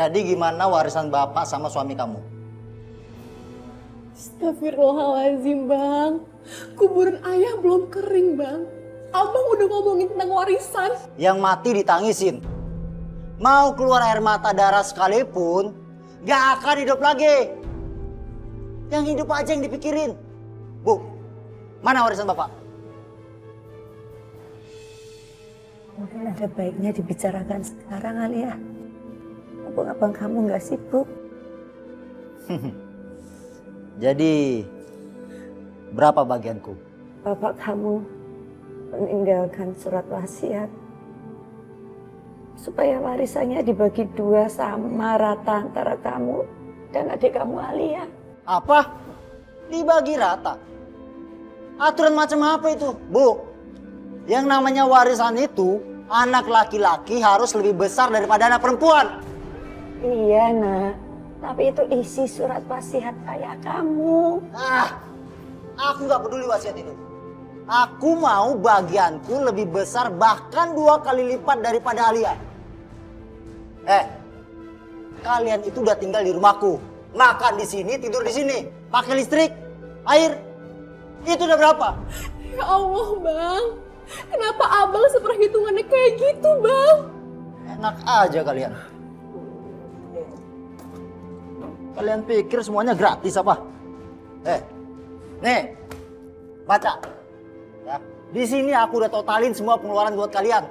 Jadi gimana warisan bapak sama suami kamu? Astagfirullahaladzim bang. Kuburan ayah belum kering bang. Abang udah ngomongin tentang warisan. Yang mati ditangisin. Mau keluar air mata darah sekalipun, gak akan hidup lagi. Yang hidup aja yang dipikirin. Bu, mana warisan bapak? Mungkin ada baiknya dibicarakan sekarang kali ya. Abang kamu nggak sibuk. Jadi, berapa bagianku? Bapak kamu meninggalkan surat wasiat supaya warisannya dibagi 2 sama rata antara kamu dan adik kamu Alia. Apa? Dibagi rata? Aturan macam apa itu? Bu, yang namanya warisan itu, anak laki-laki harus lebih besar daripada anak perempuan. Iya nak, tapi itu isi surat wasiat ayah kamu. Aku gak peduli wasiat itu. Aku mau bagianku lebih besar bahkan 2 kali lipat daripada Alia. Kalian itu udah tinggal di rumahku. Makan di sini, tidur di sini. Pakai listrik, air. Itu udah berapa? Ya Allah bang. Kenapa abang seperhitungannya kayak gitu bang? Enak aja kalian. Kalian pikir semuanya gratis apa? Nih, baca. Ya, di sini aku udah totalin semua pengeluaran buat kalian.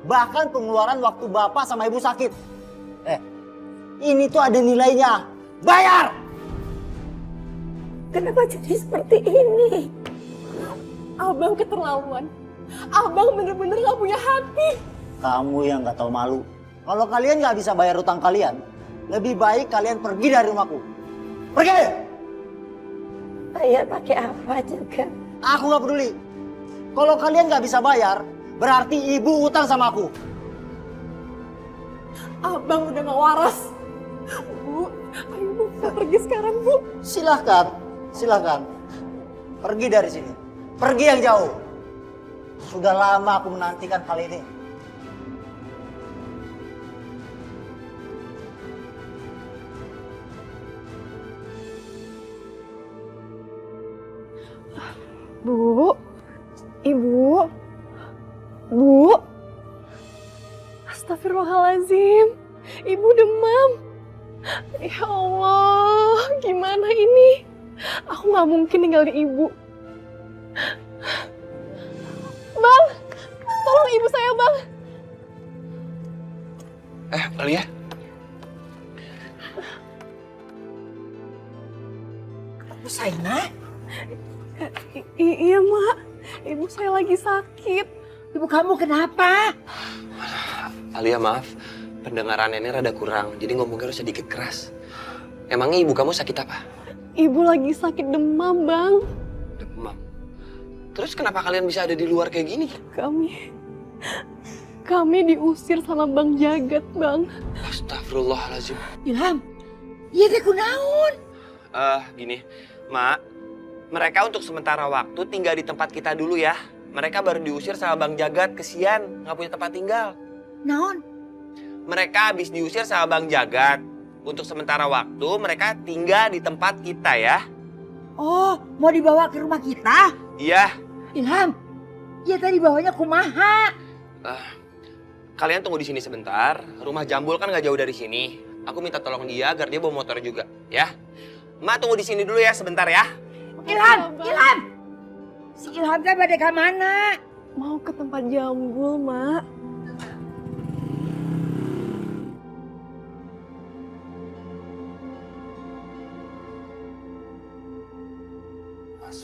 Bahkan pengeluaran waktu bapak sama ibu sakit. Ini tuh ada nilainya. Bayar! Kenapa jadi seperti ini? Abang keterlaluan. Abang bener-bener gak punya hati. Kamu yang gak tahu malu. Kalau kalian gak bisa bayar utang kalian, lebih baik kalian pergi dari rumahku. Pergi! Bayar pakai apa juga? Aku gak peduli. Kalau kalian gak bisa bayar, berarti ibu utang sama aku. Abang udah gak waras. Bu, ayo bu, kita pergi sekarang bu. Silahkan. Pergi dari sini. Pergi yang jauh. Sudah lama aku menantikan kali ini. Bu, ibu, bu. Astagfirullahaladzim, ibu demam. Ya Allah, gimana ini? Aku gak mungkin ninggalin ibu. Bang, tolong ibu saya bang. Alia? Kamu Saina? Iya mak, ibu saya lagi sakit. Ibu kamu kenapa? Alia maaf, pendengaran ini rada kurang, jadi ngomongnya harus sedikit keras. Emangnya ibu kamu sakit apa? Ibu lagi sakit demam bang. Demam. Terus kenapa kalian bisa ada di luar kayak gini? Kami diusir sama Bang Jagat bang. Astagfirullahaladzim. Ilham, iya deh kunaun. Gini, Mak. Mereka untuk sementara waktu tinggal di tempat kita dulu ya. Mereka baru diusir sama Bang Jagat, kesian, nggak punya tempat tinggal. Naon? Mereka habis diusir sama Bang Jagat. Untuk sementara waktu mereka tinggal di tempat kita ya. Oh, mau dibawa ke rumah kita? Iya. Ilham, iya tadi bawanya kumaha. Kalian tunggu di sini sebentar. Rumah Jambul kan nggak jauh dari sini. Aku minta tolong dia agar dia bawa motor juga, ya. Mak tunggu di sini dulu ya sebentar ya. Ilham. Si Ilham teh bade ka mana? Mau ke tempat Jambul mak.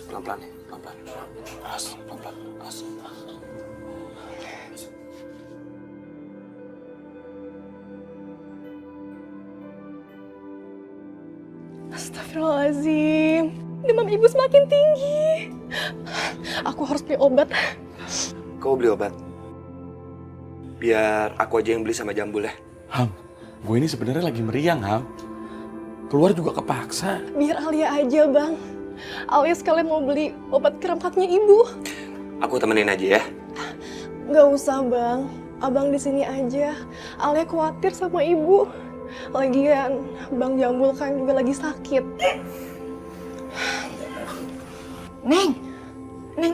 Pelan-pelan ya, pelan-pelan. Pelan-pelan. Astagfirullahaladzim, demam ibu semakin tinggi. Aku harus beli obat. Kau beli obat? Biar aku aja yang beli sama Jambul ya. Ham, gue ini sebenarnya lagi meriang, Ham. Keluar juga kepaksa. Biar Alia aja bang. Alia sekalian mau beli obat kram kakinya ibu. Aku temenin aja ya. Gak usah bang, abang di sini aja. Alia khawatir sama ibu. Lagian Bang Jambul kan juga lagi sakit. Neng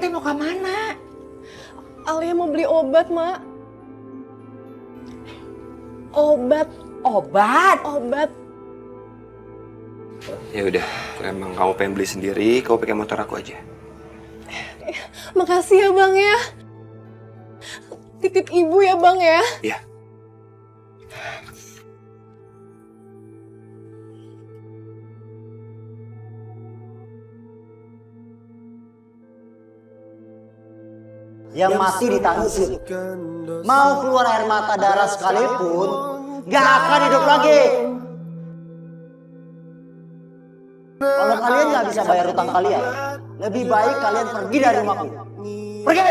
teh mau kemana? Alia mau beli obat, Mak. Obat. Ya udah, kalau emang kamu pengen beli sendiri, kamu pakai motor aku aja. Makasih ya, Bang ya. Titip ibu ya, Bang ya. Iya. Yang mati ditangisin. Mau keluar air mata darah sekalipun, gak akan hidup lagi. Kalau kalian gak bisa bayar utang kalian, lebih baik kalian pergi dari rumahku. Pergi!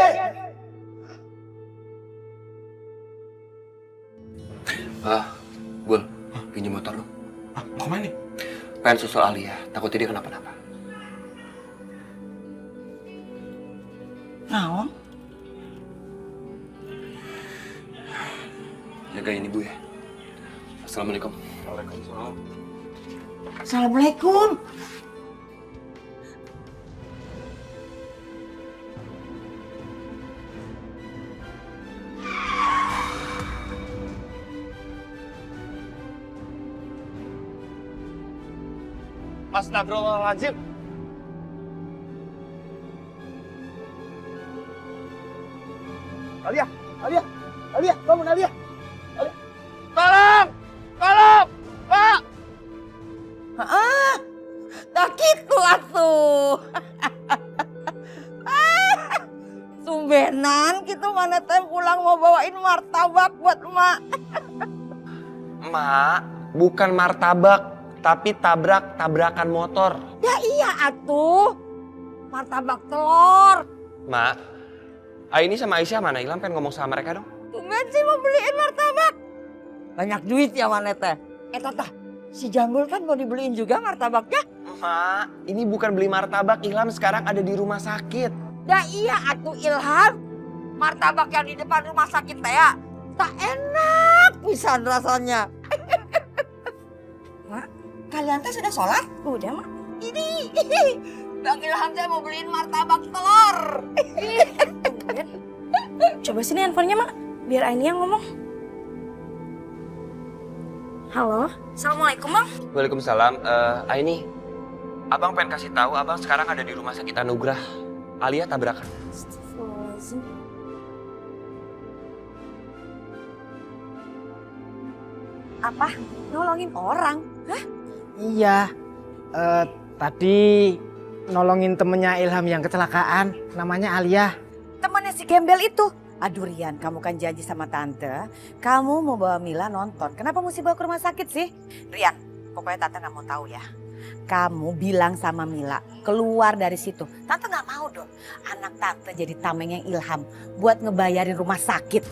Bul, pinjam motor lu. Mau kemana nih? Pengen susul Alia, takutnya dia kenapa-napa. Naon? Jagain ibu ya. Assalamualaikum. Waalaikumsalam. Assalamualaikum. Astagfirullahaladzim. Alia, bangun Alia. Tolong, Pak. Tak gitu atuh. Sumbenan gitu mana teh pulang mau bawain martabak buat emak. Mak, bukan martabak, tapi tabrakan motor. Ya iya atuh. Martabak telur. Mak, Aini sama Aisyah mana? Ilham pengen ngomong sama mereka dong. Tumben sih mau beliin martabak. Banyak duit ya mana teh. Tata, si Jambul kan mau dibeliin juga martabaknya. Mak, ini bukan beli martabak. Ilham sekarang ada di rumah sakit. Ya iya atuh Ilham. Martabak yang di depan rumah sakit teh ya. Tak enak pisan rasanya. Mak, kalian teh sudah sholat? Udah, Mak. Ini. Bang Ilham teh mau beliin martabak telur. Coba sini handphonenya, Mak. Biar Aini yang ngomong. Halo, Assalamualaikum, Bang. Waalaikumsalam. Aini, abang pengen kasih tahu abang sekarang ada di rumah sakit Anugrah. Alia tabrakan. Astagfirullahaladzim. Apa? Nolongin orang? Hah? Iya, tadi nolongin temennya Ilham yang kecelakaan, namanya Alia. Temannya si Gembel itu. Aduh Rian, kamu kan janji sama tante, kamu mau bawa Mila nonton. Kenapa mesti bawa ke rumah sakit sih? Rian, pokoknya tante gak mau tahu ya. Kamu bilang sama Mila, keluar dari situ. Tante gak mau dong, anak tante jadi tamengnya Ilham buat ngebayarin rumah sakit.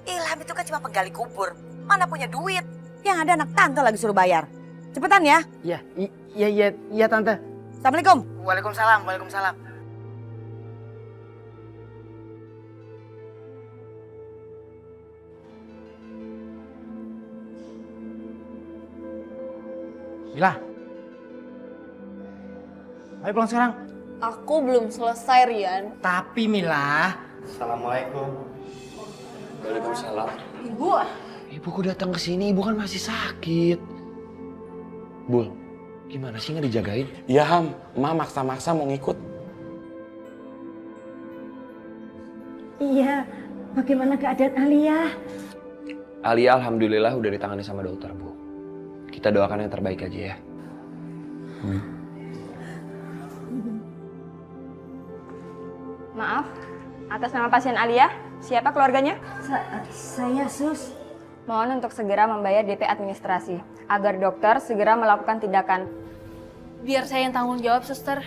Ilham itu kan cuma penggali kubur, mana punya duit. Yang ada anak tante lagi suruh bayar. Cepetan ya. Iya tante. Assalamualaikum. Waalaikumsalam. Mila, ayo pulang sekarang. Aku belum selesai, Rian. Tapi Mila, Waalaikumsalam. Ibu, Ibuku datang ke sini, ibu kan masih sakit. Bul, gimana sih nggak dijagain? Iya Ham, emak maksa-maksa mau ngikut. Iya, bagaimana keadaan Alia? Alia alhamdulillah udah ditangani sama dokter, Bu. Kita doakan yang terbaik aja ya. Maaf, atas nama pasien Alia, siapa keluarganya? Saya Sus. Mohon untuk segera membayar DP administrasi, agar dokter segera melakukan tindakan. biar saya yang tanggung jawab, suster.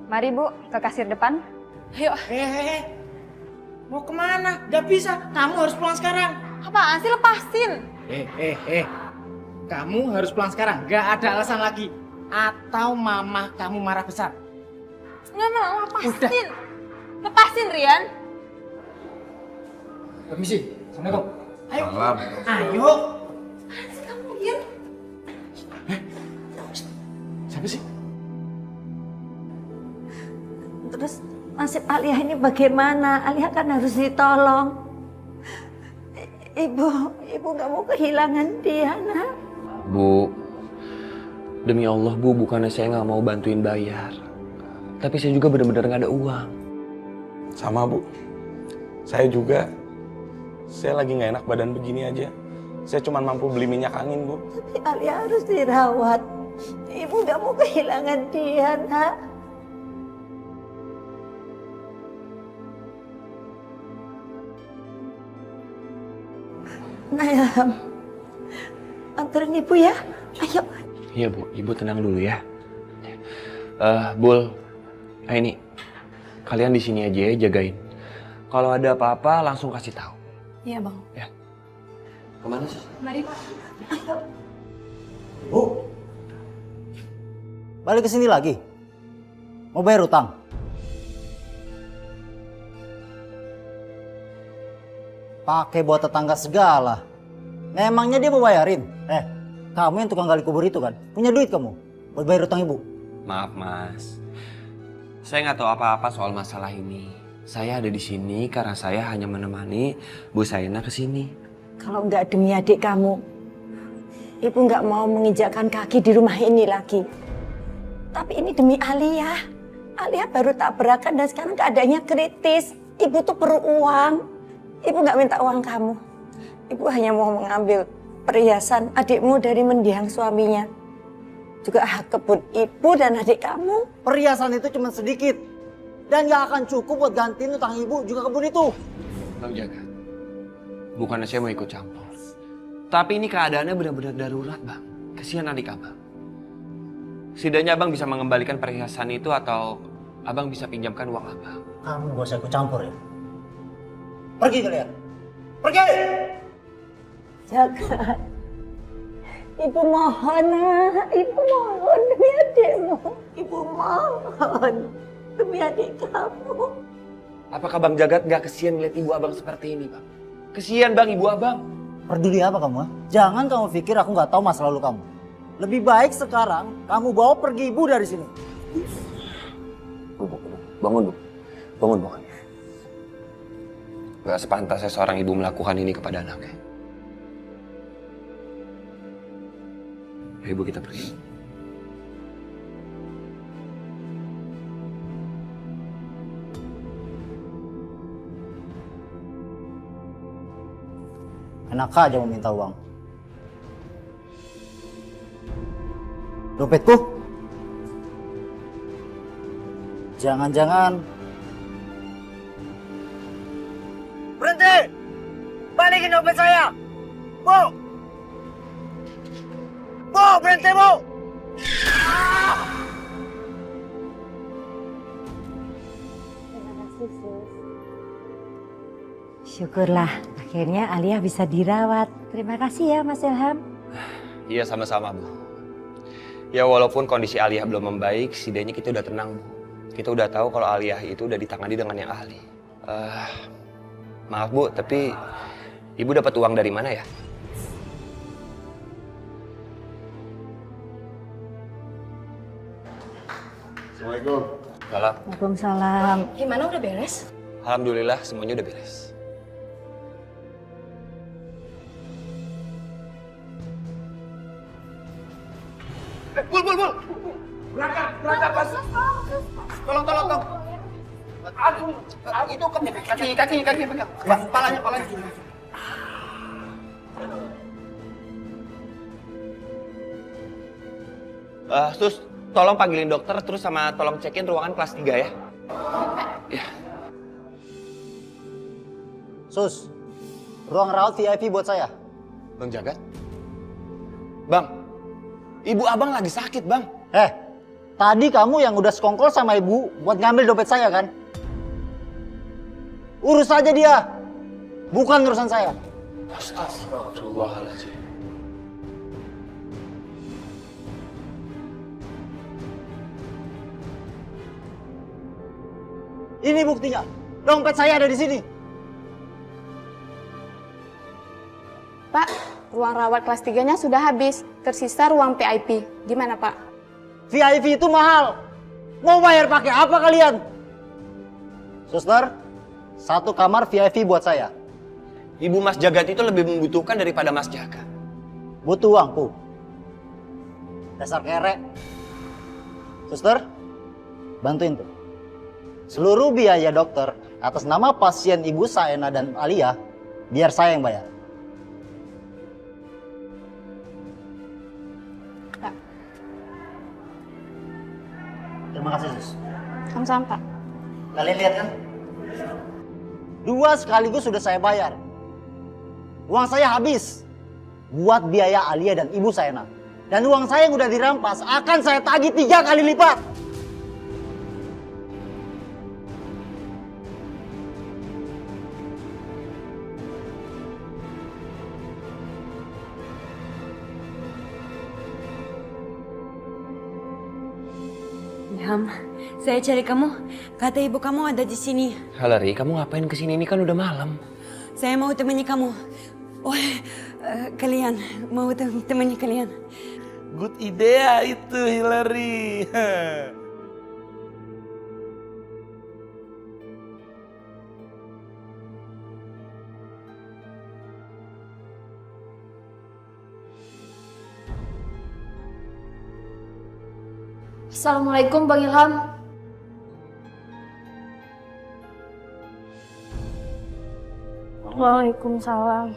Mari Bu, ke kasir depan. Ayo. Mau kemana? Gak bisa, kamu harus pulang sekarang. Apaan sih, lepasin. Kamu harus pulang sekarang, gak ada alasan lagi. Atau mama kamu marah besar. Nggak mau, lepasin. Lepasin, Rian. Permisi, Assalamualaikum. Ayo. Salam. Ayo. Siapa sih? Terus nasib Alia ini bagaimana? Alia kan harus ditolong. Ibu nggak mau kehilangan dia, nak. Bu, demi Allah Bu, bukannya saya nggak mau bantuin bayar. Tapi saya juga benar-benar nggak ada uang. Sama Bu. Saya juga. Saya lagi nggak enak badan begini aja. Saya cuma mampu beli minyak angin, Bu. Tapi Alia harus dirawat. Ibu nggak mau kehilangan dia, nak. Nah, anterin ibu ya. Ayo. Iya Bu, Ibu tenang dulu ya. Bul, ini kalian di sini aja ya, jagain. Kalau ada apa-apa langsung kasih tahu. Iya bang. Ya. Kemana sih? Mari Pak. Bu, balik ke sini lagi. Mau bayar utang? Pakai buat tetangga segala. Memangnya dia mau bayarin? Kamu yang tukang gali kubur itu kan? Punya duit kamu buat bayar utang ibu? Maaf Mas, saya nggak tahu apa-apa soal masalah ini. Saya ada di sini karena saya hanya menemani Bu Saina ke sini. Kalau nggak demi adik kamu, ibu nggak mau menginjakkan kaki di rumah ini lagi. Tapi ini demi Alia. Alia baru tabrakan dan sekarang keadaannya kritis. Ibu tuh perlu uang. Ibu nggak minta uang kamu. Ibu hanya mau mengambil perhiasan adikmu dari mendiang suaminya. Juga hak kebun ibu dan adik kamu. Perhiasan itu cuma sedikit. Dan gak akan cukup buat gantiin utang ibu juga kebun itu. Bang Jaga, bukannya saya mau ikut campur. Tapi ini keadaannya benar-benar darurat Bang. Kesian adik abang. Setidaknya abang bisa mengembalikan perhiasan itu atau abang bisa pinjamkan uang abang. Kamu gak usah ikut campur ya. Pergi kalian. Pergi! Jaga. Ibu mohon, nak. Ibu mohon demi adikmu. Ibu mohon demi adik kamu. Apakah Bang Jagat nggak kesian lihat ibu abang seperti ini Bang? Kesian Bang ibu abang. Peduli apa kamu? Jangan kamu pikir aku gak tahu masa lalu kamu. Lebih baik sekarang kamu bawa pergi ibu dari sini. Bangun Bu, bangun. Gak sepantasnya seorang ibu melakukan ini kepada anaknya. Ayo Ibu kita pergi. Enak aja mau minta uang. Dompetku? Jangan-jangan... Berhenti! Balikin dompet saya! Bu! Bu, berhenti Bu! Syukurlah, akhirnya Alia bisa dirawat. Terima kasih ya Mas Ilham. Iya sama-sama Bu. Ya walaupun kondisi Aliyah belum membaik, setidaknya kita udah tenang Bu. Kita udah tahu kalau Aliyah itu udah ditangani dengan yang ahli. Maaf Bu, tapi Ibu dapat uang dari mana ya? Assalamualaikum. Salam. Waalaikumsalam. Gimana udah beres? Alhamdulillah semuanya udah beres. Bul. Berangkat pas. Tolong. Aduh, itu kaki pegang. Palanya. Sus, tolong panggilin dokter terus sama tolong cekin ruangan kelas 3 ya. Ya. Sus, ruang rawat VIP buat saya. Bang Jagat. Bang, ibu abang lagi sakit bang. Tadi kamu yang udah sekongkol sama ibu buat ngambil dompet saya kan? Urus aja dia. Bukan urusan saya. Astagfirullahaladzim. Ini buktinya. Dompet saya ada di sini. Pak, ruang rawat kelas 3-nya sudah habis. Tersisa ruang VIP. Gimana, Pak? VIP itu mahal. Mau bayar pakai apa kalian? Suster, 1 kamar VIP buat saya. Ibu Mas Jagat itu lebih membutuhkan daripada Mas Jagat. Butuh uangku. Dasar kere. Suster, bantuin tuh. Seluruh biaya dokter atas nama pasien Ibu Saena dan Alia, biar saya yang bayar. Pak. Terima kasih, Sus. Sama-sama, Pak. Kalian lihat kan? 2 sekaligus sudah saya bayar. Uang saya habis buat biaya Alia dan Ibu Saena. Dan uang saya yang udah dirampas akan saya tagih 3 kali lipat. Ilham, saya cari kamu. Kata ibu kamu ada di sini. Halari, kamu ngapain kesini? Ini kan udah malam. Saya mau temani kamu. Oh, kalian mau temani kalian. Good idea itu, Hillary. Assalamualaikum, Bang Ilham. Waalaikumsalam.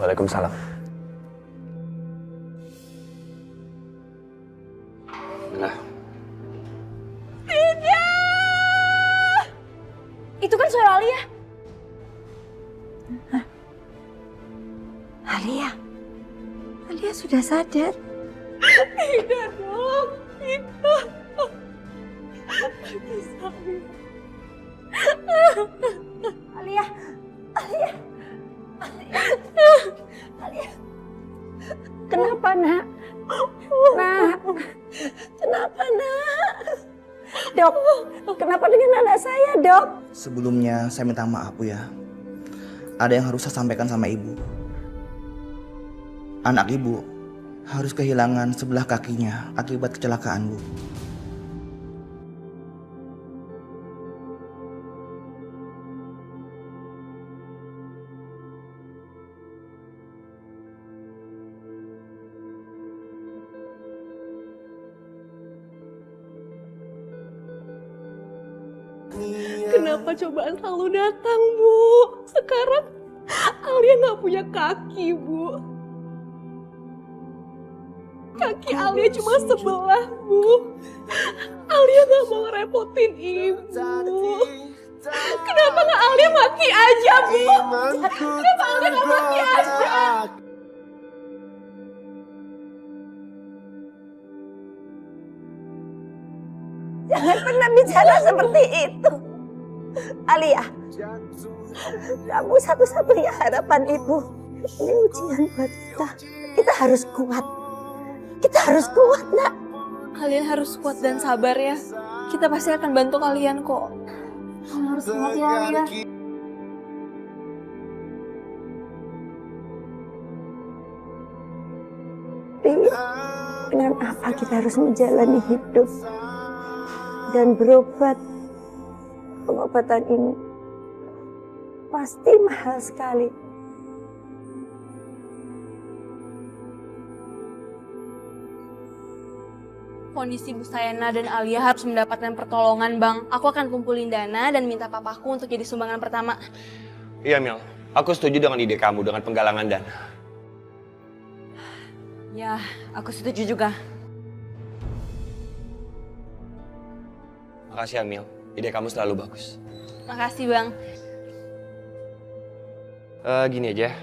Waalaikumsalam. Nah, Itu kan suara Alia. Alia. Alia sudah sadar. Tidak dong, tidak. Alia. Alia. Alia. Kenapa, Nak? Nak, kenapa, Nak? Dok, kenapa dengan anak saya, Dok? Sebelumnya saya minta maaf, Bu ya. Ada yang harus saya sampaikan sama Ibu. Anak Ibu harus kehilangan sebelah kakinya akibat kecelakaan, Bu. Kenapa cobaan selalu datang, Bu? Sekarang Alia nggak punya kaki, Bu. Kaki Alia cuma sebelah, Bu. Alia nggak mau ngerepotin Ibu. Kenapa nggak Alia mati aja, Bu? Kenapa Alia nggak mati aja? Jangan pernah bicara seperti itu. Alia, kamu satu-satunya harapan Ibu. Ini ujian buat kita. Kita harus kuat. Kita harus kuat, Nak. Kalian harus kuat dan sabar ya. Kita pasti akan bantu kalian kok. Kamu harus kuat ya, Alia. Dengan apa kita harus menjalani hidup dan berobat? Pengobatan ini pasti mahal sekali. Kondisi Bu Saena dan Alia harus mendapatkan pertolongan, Bang. Aku akan kumpulin dana dan minta papaku untuk jadi sumbangan pertama. iya Mil. Aku setuju dengan ide kamu dengan penggalangan dana. Ya, aku setuju juga. Makasih ya Mil. Ide kamu selalu bagus. Makasih, Bang. Gini aja.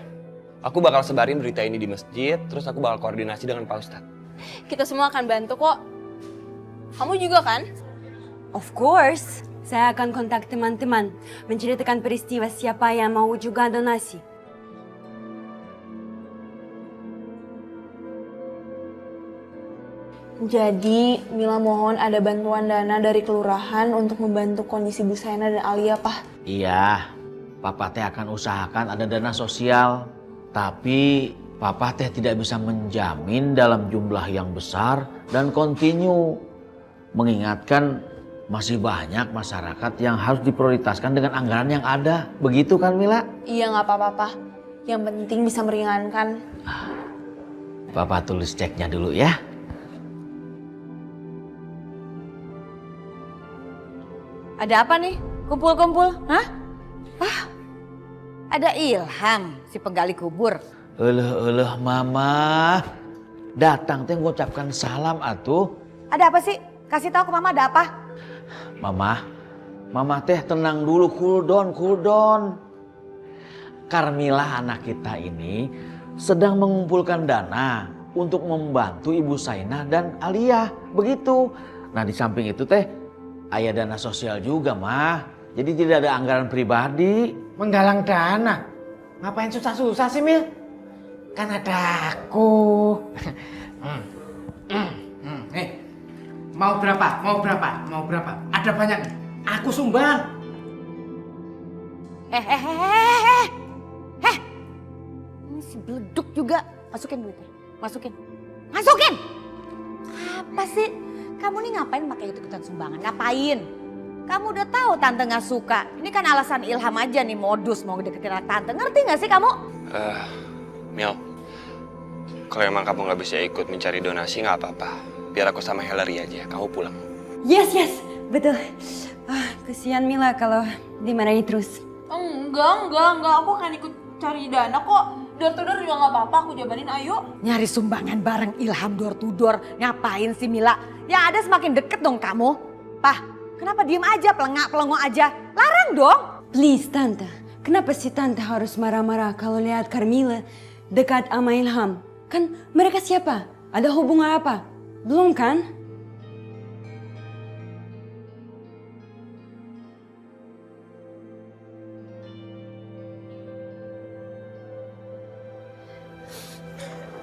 Aku bakal sebarin berita ini di masjid, terus aku bakal koordinasi dengan Pak Ustadz. Kita semua akan bantu kok. Kamu juga kan? Of course. Saya akan kontak teman-teman, menceritakan peristiwa siapa yang mau juga donasi. Jadi, Mila mohon ada bantuan dana dari kelurahan untuk membantu kondisi Bu Saena dan Alia, Pak. Iya, Papa teh akan usahakan ada dana sosial. Tapi Papa teh tidak bisa menjamin dalam jumlah yang besar dan kontinu. Mengingatkan masih banyak masyarakat yang harus diprioritaskan dengan anggaran yang ada. Begitu kan Mila? Iya nggak apa-apa. Yang penting bisa meringankan. Papa tulis ceknya dulu ya. Ada apa nih? Kumpul-kumpul? Hah? Wah, ada Ilham, si penggali kubur. Eleh mama. Datang teh mengucapkan salam atuh. Ada apa sih? Kasih tahu ke mama ada apa? Mama teh tenang dulu, cool down. Carmila anak kita ini sedang mengumpulkan dana untuk membantu Ibu Sainah dan Alia. Begitu. Nah di samping itu teh ada dana sosial juga mah. Jadi tidak ada anggaran pribadi. Menggalang dana? Ngapain susah-susah sih Mil? Kan ada aku. Mau berapa? Ada banyak. Aku sumbang. Ini si beleduk juga. Masukin duitnya. Masukin. Apa sih? Kamu nih ngapain pakai ikut-ikutan sumbangan? Ngapain? Kamu udah tahu tante gak suka. Ini kan alasan Ilham aja nih modus mau deketin anak tante. Ngerti gak sih kamu? Mil, kalau emang kamu nggak bisa ikut mencari donasi nggak apa-apa. Biar aku sama Hillary aja. Kamu pulang. Yes, betul. Kesian Mila kalau dimarahi terus. Enggak. Aku akan ikut cari dana kok. Door to door juga nggak apa-apa. Aku jabanin, ayo. Nyari sumbangan bareng Ilham door to door. Ngapain sih Mila? Yang ada semakin deket dong kamu. Pah, kenapa diem aja, pelengok aja? Larang dong. Please Tante, kenapa sih Tante harus marah-marah kalau lihat Carmila dekat sama Ilham? Kan mereka siapa? Ada hubungan apa? Belum kan?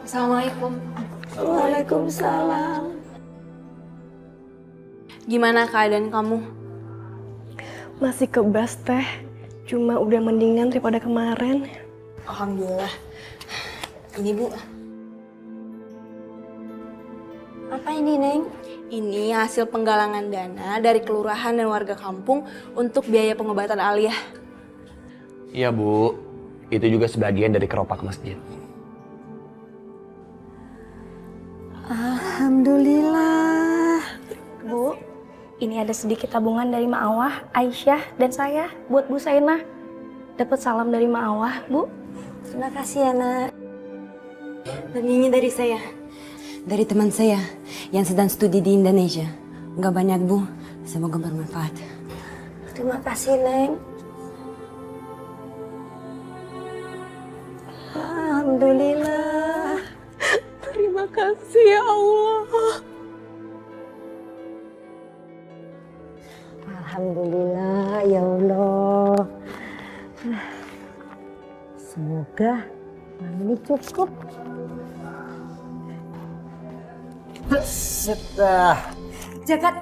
Assalamualaikum. Waalaikumsalam. Gimana keadaan kamu? Masih kebas teh, cuma udah mendingan daripada kemarin. Alhamdulillah. Ini Bu. Apa ini Neng? Ini hasil penggalangan dana dari kelurahan dan warga kampung untuk biaya pengobatan Alia. Iya Bu, itu juga sebagian dari keropak masjid. Alhamdulillah. Bu, ini ada sedikit tabungan dari Ma Awah, Aisyah, dan saya buat Bu Sainah. Dapat salam dari Ma Awah, Bu. Terima kasih ya nak. Dan ini dari saya. Dari teman saya yang sedang studi di Indonesia. Nggak banyak Bu, semoga bermanfaat. Terima kasih Neng. Alhamdulillah. Terima kasih ya Allah. Alhamdulillah ya Allah. Semoga ini cukup. Jagat,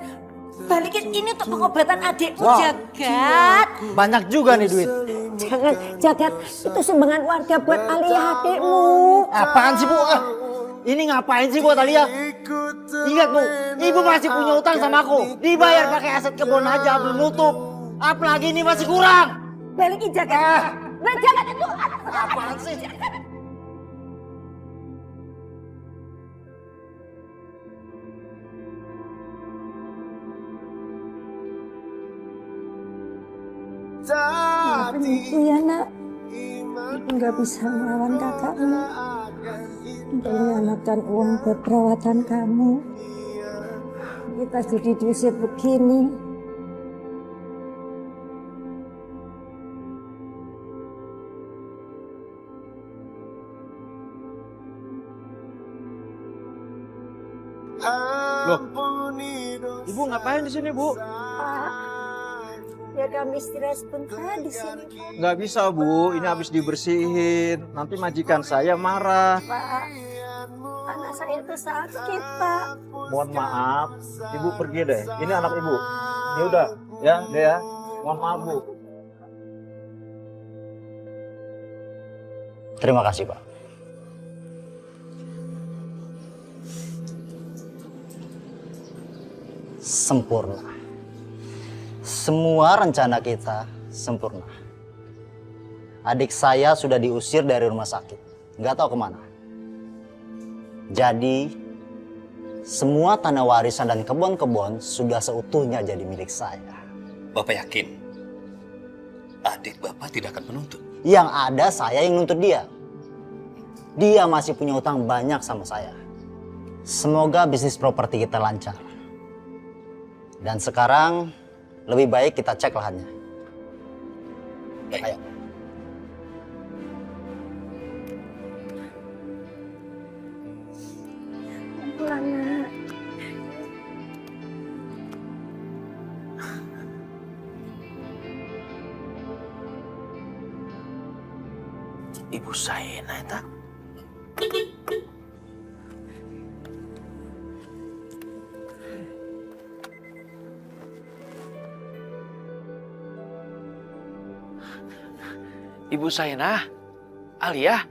balikin ini untuk pengobatan adikku. Wow. Jagat. Banyak juga nih duit. Jagat, itu sumbangan warga buat Alia adikmu. Apaan sih Bu? Ini ngapain sih buat Alia? Ingat Bu, Ibu masih punya utang sama aku. Dibayar pakai aset kebun aja belum nutup. Apalagi ini masih kurang. Balikin Jagat. Nah, Jagat itu. Apaan sih? Maafin ibu ya nak. Ibu nggak bisa melawan kakakmu. Untuk menyelamatkan uang buat perawatan kamu. Kita jadi diusir begini. Loh, Ibu ngapain di sini Bu? Ya kami istirahat sebentar di sini. Nggak bisa Bu, ini habis dibersihin. Nanti majikan saya marah. Pak, anak saya itu sakit Pak. Mohon maaf, Ibu pergi deh. Ini anak Ibu. Ya udah, ya, deh ya. Mohon maaf Bu. Terima kasih, Pak. Sempurna. Semua rencana kita sempurna. Adik saya sudah diusir dari rumah sakit. Nggak tahu kemana. Jadi, semua tanah warisan dan kebun-kebun sudah seutuhnya jadi milik saya. Bapak yakin adik Bapak tidak akan menuntut? Yang ada saya yang nuntut dia. Dia masih punya utang banyak sama saya. Semoga bisnis properti kita lancar. Dan sekarang lebih baik kita cek lahannya. Baik. Ayo. Pulang, Nak. Ibu Saina eta. Ibu Saina, Alia,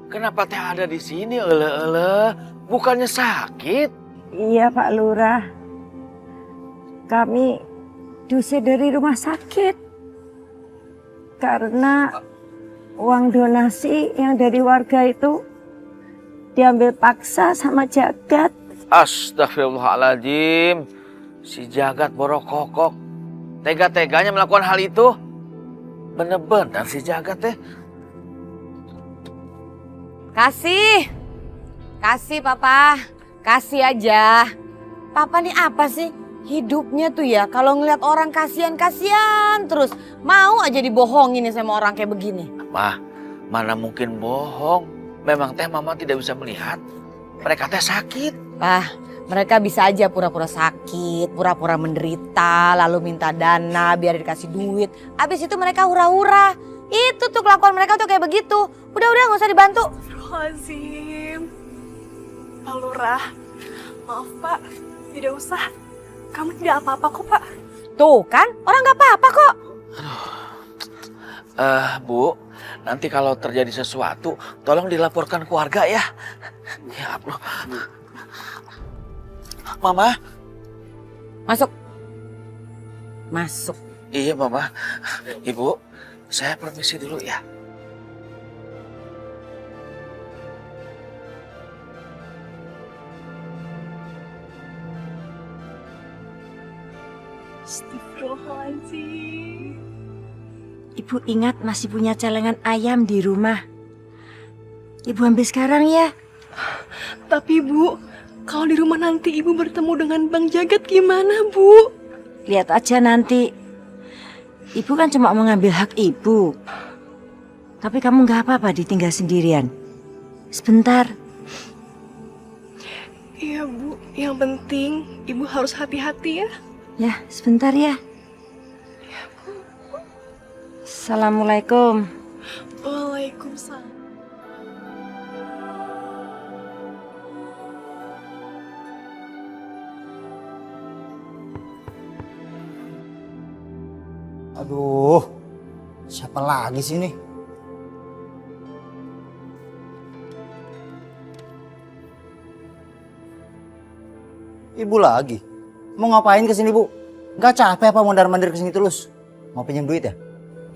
kenapa teh ada di sini? Bukannya sakit? Iya Pak Lurah, kami diusir dari rumah sakit karena uang donasi yang dari warga itu diambil paksa sama Jagat. Astagfirullahaladzim. Si Jagat borokokok. Tega-teganya melakukan hal itu. Bener-bener si Jagat teh. Kasih Papa, kasih aja. Papa nih apa sih? Hidupnya tuh ya kalau ngeliat orang kasihan terus. Mau aja dibohongin nih sama orang kayak begini. Mah, mana mungkin bohong. Memang teh mama tidak bisa melihat. Mereka teh sakit. Mereka bisa aja pura-pura sakit, pura-pura menderita, lalu minta dana biar dikasih duit. Abis itu mereka hura-hura. Itu tuh kelakuan mereka tuh kayak begitu. Udah nggak usah dibantu. Astagfirullahaladzim. Pak Lurah, maaf Pak, tidak usah. Kamu tidak apa-apa kok Pak. Tuh kan, orang nggak apa-apa kok. Bu, nanti kalau terjadi sesuatu, tolong dilaporkan keluarga ya. Ya Allah. Mama. Masuk. Iya Mama. Ibu, saya permisi dulu ya. Astagfirullahaladzim. Ibu ingat masih punya celengan ayam di rumah. Ibu ambil sekarang ya. Tapi Bu, kalau di rumah nanti Ibu bertemu dengan Bang Jagat gimana Bu? Lihat aja nanti. Ibu kan cuma mau ngambil hak ibu. Tapi kamu nggak apa-apa ditinggal sendirian. Sebentar. Iya Bu, yang penting Ibu harus hati-hati ya. Ya, sebentar ya. Assalamualaikum. Waalaikumsalam. Aduh, siapa lagi sih ini? Ibu lagi? Mau ngapain kesini Bu? Gak capek apa mondar-mandir kesini terus? Mau pinjam duit ya?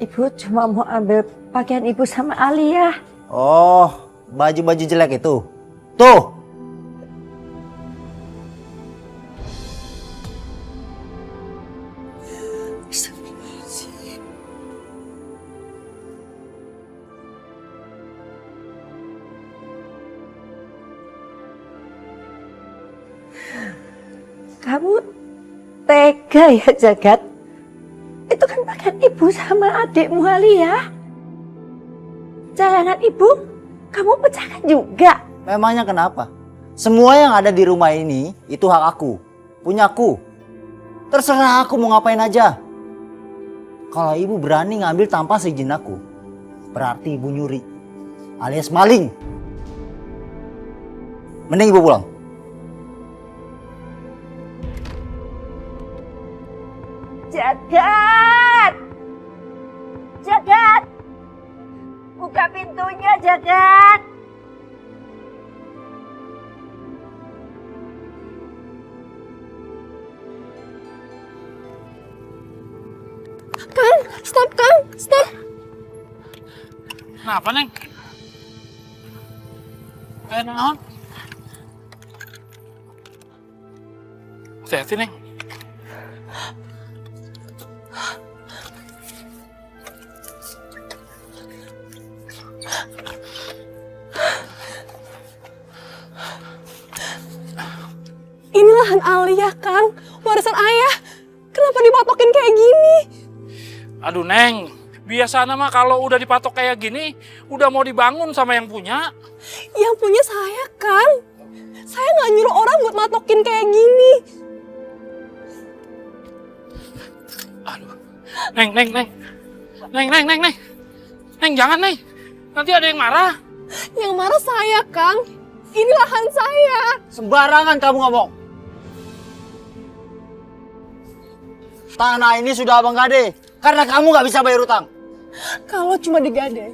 Ibu cuma mau ambil pakaian ibu sama Alia. Oh, baju-baju jelek itu. Tuh. Kamu tega ya Jagat? Itu kan pakaian ibu sama adikmu Alia. Celengan ibu, kamu pecahkan juga. Memangnya kenapa? Semua yang ada di rumah ini itu hak aku, punyaku. Terserah aku mau ngapain aja. Kalau ibu berani ngambil tanpa seizin aku, berarti ibu nyuri alias maling. Mending ibu pulang. Jagat! Jagat! buka pintunya, Jagat. Kang, stop Kang, stop. Kenapa, Neng? Kayak naon? Hati-hati, Neng. Ini lahan Alia, Kang. Warisan ayah. Kenapa dipatokin kayak gini? Aduh, Neng. Biasanya mah kalau udah dipatok kayak gini, udah mau dibangun sama yang punya. Yang punya saya, Kang. Saya nggak nyuruh orang buat matokin kayak gini. Aduh. Neng. Neng, jangan, Neng. Nanti ada yang marah. Yang marah saya, Kang. Ini lahan saya. Sembarangan kamu ngomong. Tanah ini sudah abang gade karena kamu nggak bisa bayar utang. Kalau cuma digade,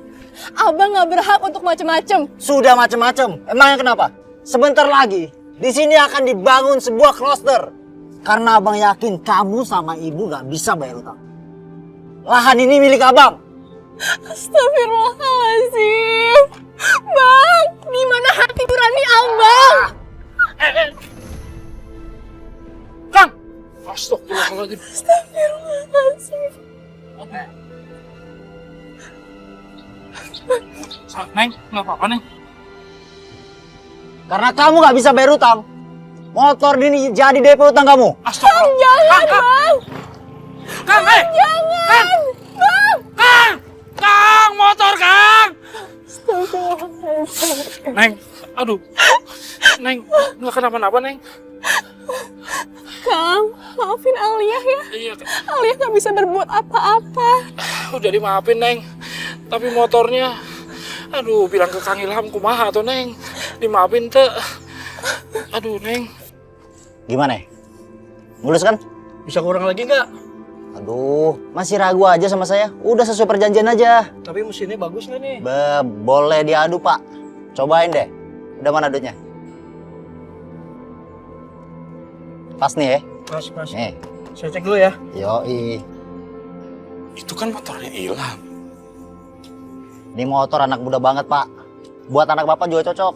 abang nggak berhak untuk macem-macem. Sudah macem-macem. Emangnya kenapa? Sebentar lagi di sini akan dibangun sebuah kloster. Karena abang yakin kamu sama ibu nggak bisa bayar utang. Lahan ini milik abang. Astagfirullahaladzim. Bang, di mana hati nurani abang? Kang! Astagfirullahaladzim. Astagfirullahaladzim. Neng, nggak apa-apa, Neng. Karena kamu nggak bisa bayar utang. Motor ini jadi DP utang kamu. Astagfirullah. Jangan, Bang. Kang, Jangan. Bang. Kang, motor, Kang! Astagfirullahaladzim. Neng, aduh. Neng, nggak kenapa-napa, Neng. Kang, maafin Alia ya. Iya, Alia nggak bisa berbuat apa-apa. udah dimaafin, Neng. Tapi motornya, aduh, bilang ke Kang Ilham kumaha tuh, Neng. Dimaafin, teh. Aduh, Neng. Gimana? Mulus kan? Bisa kurang lagi nggak? Aduh, masih ragu aja sama saya. Udah sesuai perjanjian aja. Tapi mesinnya bagus nggak nih? Boleh diadu, Pak. Cobain deh. Udah mana duitnya? Pas nih ya? Pas. Nih. Saya cek dulu ya. Yoi. Itu kan motornya Ilham. Ini motor anak muda banget, Pak. Buat anak Bapak juga cocok.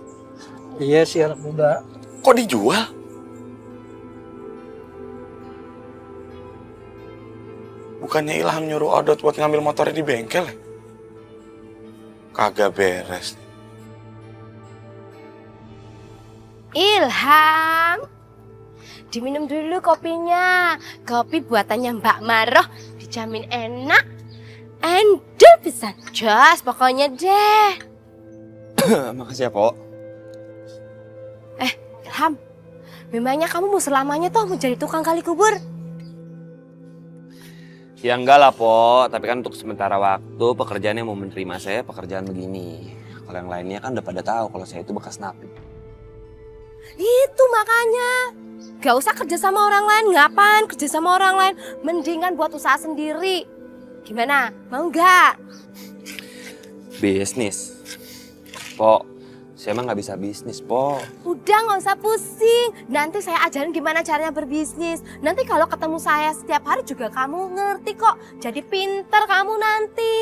Iya sih, anak muda. Kok dijual? Bukannya Ilham nyuruh Odot buat ngambil motornya di bengkel ya? Kagak beres. Ilham, diminum dulu kopinya. Kopi buatannya Mbak Maroh, dijamin enak. Endul bisa jos pokoknya deh. Makasih ya, Pok. Ilham, memangnya kamu mau selamanya toh mau jadi tukang gali kubur? Ya enggak lah, Po. Tapi kan untuk sementara waktu pekerjaannya mau menerima saya pekerjaan begini. Kalau yang lainnya kan udah pada tahu kalau saya itu bekas napi. Itu makanya. Gak usah kerja sama orang lain. Ngapain kerja sama orang lain? Mendingan buat usaha sendiri. Gimana? Mau nggak? Bisnis. Po, saya emang nggak bisa bisnis, Po. Udah nggak usah pusing. Nanti saya ajarin gimana caranya berbisnis. Nanti kalau ketemu saya setiap hari juga kamu ngerti kok. Jadi pinter kamu nanti.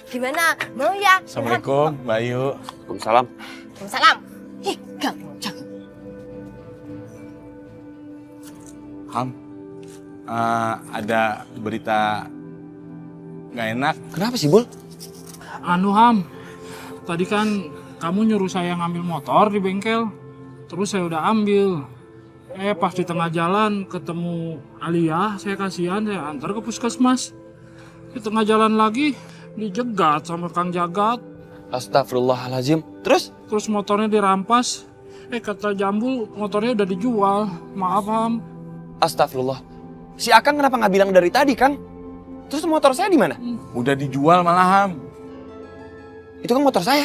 Gimana? Mau ya? Assalamualaikum, Mbak Ayu. Waalaikumsalam. Waalaikumsalam. Kamu jangan. Ham, ada berita nggak enak. Kenapa sih, Bul? Anu, Ham. Tadi kan kamu nyuruh saya ngambil motor di bengkel. Terus saya udah ambil. Pas di tengah jalan ketemu Alia, saya kasihan, saya antar ke puskesmas. Di tengah jalan lagi dijegat sama Kang Jagat. Astagfirullahaladzim. Terus? Terus motornya dirampas. Kata Jambul motornya udah dijual. Maaf, Ham. Astagfirullah. Si Akang kenapa nggak bilang dari tadi, Kang? Terus motor saya di mana? Udah dijual malah, Ham. Itu kan motor saya.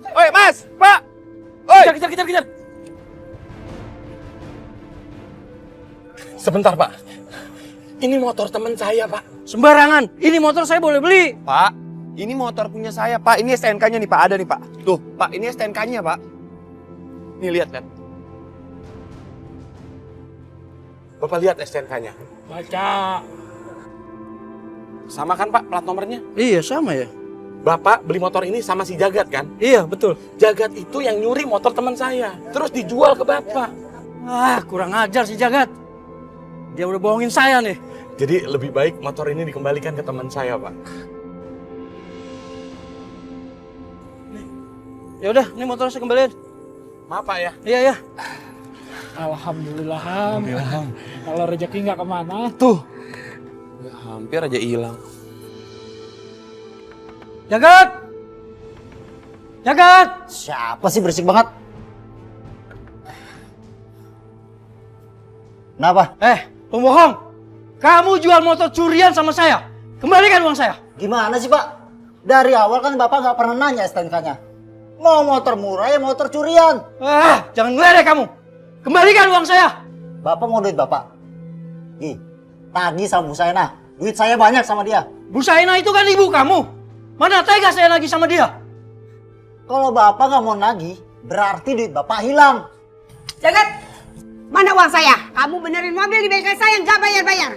Oi, Mas, Pak. Oi. Kejar. Sebentar, Pak. Ini motor teman saya, Pak. Sembarangan. Ini motor saya boleh beli. Pak, Ini motor punya saya, Pak. Ini STNK-nya nih, Pak. Ada nih, Pak. Tuh, Pak. Ini STNK-nya, Pak. Nih, lihat, kan. Bapak lihat STNK-nya. Baca. Sama kan Pak plat nomornya? Iya sama ya. Bapak beli motor ini sama si Jagat kan? Iya betul. Jagat itu yang nyuri motor teman saya. Terus dijual ke Bapak. Ah kurang ajar si Jagat. Dia udah bohongin saya nih. Jadi lebih baik motor ini dikembalikan ke teman saya Pak. Ya udah, ini motor saya kembaliin. Maaf Pak ya. Iya ya. Alhamdulillah, Ham. Kalau rezeki nggak kemana. Tuh. Ya, hampir aja hilang. Jagat! Jagat! Siapa sih berisik banget? Kenapa? Pembohong! Kamu jual motor curian sama saya. Kembalikan uang saya. Gimana sih Pak? Dari awal kan Bapak nggak pernah nanya STNK-nya. Mau motor murah ya motor curian. Jangan ngeledek kamu. Kembalikan uang saya. Bapak mau duit Bapak? Nih, tagih sama Bu Saina. Duit saya banyak sama dia. Bu Saina itu kan ibu kamu. Mana tega saya lagi sama dia? Kalau Bapak nggak mau nagih, berarti duit Bapak hilang. Jagat, mana uang saya? Kamu benerin mobil di bengkel saya nggak bayar-bayar.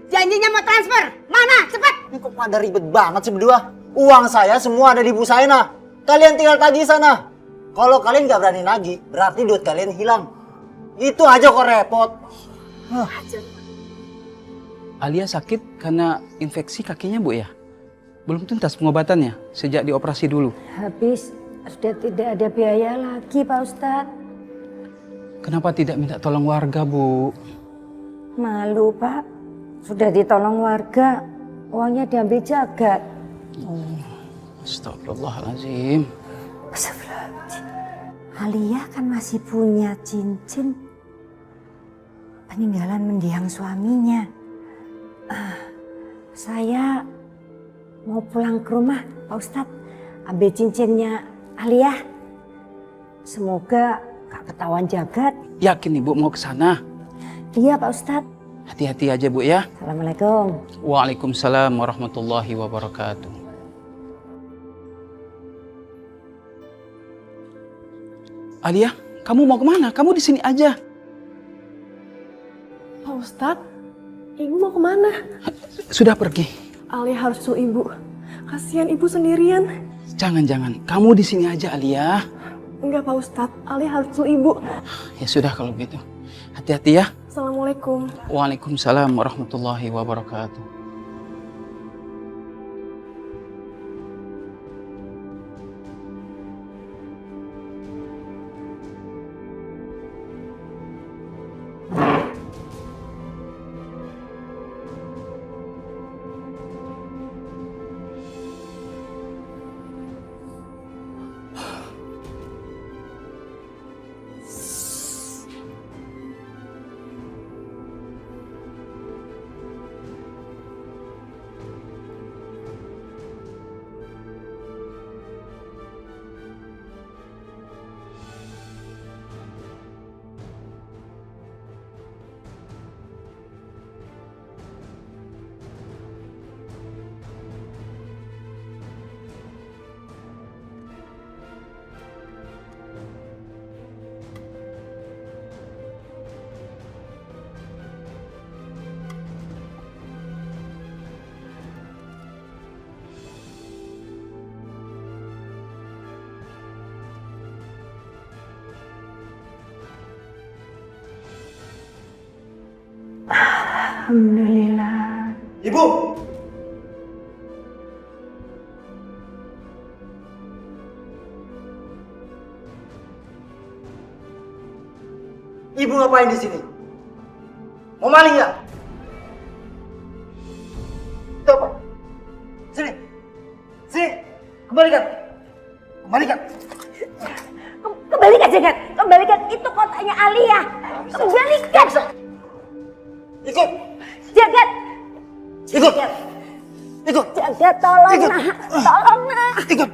Janjinya mau transfer. Mana? Cepat. Ini kok pada ribet banget sih berdua. Uang saya semua ada di Bu Saina. Kalian tinggal tagih sana. Kalau kalian nggak berani nagih, berarti duit kalian hilang. Itu aja kok repot. Alia sakit karena infeksi kakinya Bu ya? Belum tuntas pengobatannya sejak dioperasi dulu. Habis, sudah tidak ada biaya lagi Pak Ustadz. Kenapa tidak minta tolong warga Bu? Malu Pak, sudah ditolong warga, uangnya diambil Jagat. Astagfirullahaladzim. Astagfirullahaladzim. Alia kan masih punya cincin peninggalan mendiang suaminya. Saya mau pulang ke rumah Pak Ustadz, ambil cincinnya Alia. Semoga gak ketahuan Jagat. Yakin Ibu mau ke sana? Iya Pak Ustadz. Hati-hati aja Bu ya. Assalamualaikum. Waalaikumsalam warahmatullahi wabarakatuh. Alia, kamu mau kemana? Kamu di sini aja. Pak Ustadz, ibu mau kemana? Sudah pergi. Alia harus susul ibu. Kasihan ibu sendirian. Jangan-jangan, kamu di sini aja Alia. Enggak Pak Ustadz, Alia harus susul ibu. Ya sudah kalau begitu. Hati-hati ya. Assalamualaikum. Waalaikumsalam warahmatullahi wabarakatuh. Alhamdulillah. Ibu! Ibu ngapain di sini? Mau maling ya? Coba. Sini. Sini. Kembalikan. Kembalikan. Kembalikan Jagat, kembalikan itu kotaknya Alia. Kembalikan. Ikut. Jagat. Ikut. Ikut. Jagat tolong Ikut. nak. Tolong nak. Ikut.